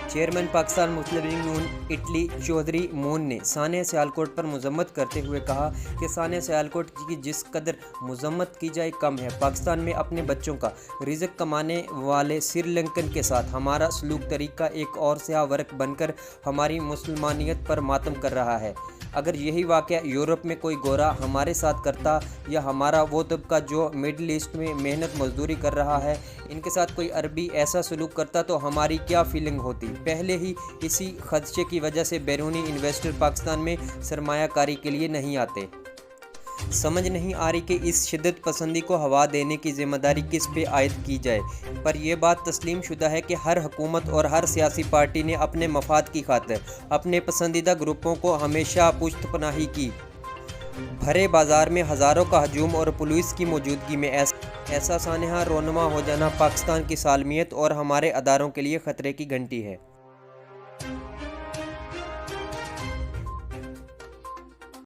Chairman Pakistan مسلم league نون Italy Chaudhry مون نے سانحہ سیالکوٹ پر مذمت کرتے ہوئے کہا کہ سانحہ سیالکوٹ کی جس قدر مذمت کی جائے کم ہے۔ پاکستان میں اپنے بچوں کا رزق کمانے والے سری لنکن کے ساتھ ہمارا سلوک طریقہ ایک اور سیاہ ورق بن کر ہماری مسلمانیت پر ماتم کر رہا ہے۔ اگر یہی واقعہ یورپ میں کوئی گورا ہمارے ساتھ کرتا یا ہمارا وہ طبقہ جو مڈل ایسٹ میں محنت مزدوری کر رہا ہے ان کے ساتھ کوئی عربی ایسا سلوک کرتا تو ہماری کیا فیلنگ ہوتی۔ پہلے ہی اسی خدشے کی وجہ سے بیرونی انویسٹر پاکستان میں سرمایہ کاری کے لیے نہیں آتے۔ سمجھ نہیں آ رہی کہ اس شدت پسندی کو ہوا دینے کی ذمہ داری کس پہ عائد کی جائے، پر یہ بات تسلیم شدہ ہے کہ ہر حکومت اور ہر سیاسی پارٹی نے اپنے مفاد کی خاطر اپنے پسندیدہ گروپوں کو ہمیشہ پشت پناہی کی۔ بھرے بازار میں ہزاروں کا ہجوم اور پولیس کی موجودگی میں ایسا سانحہ رونما ہو جانا پاکستان کی سالمیت اور ہمارے اداروں کے لیے خطرے کی گھنٹی ہے۔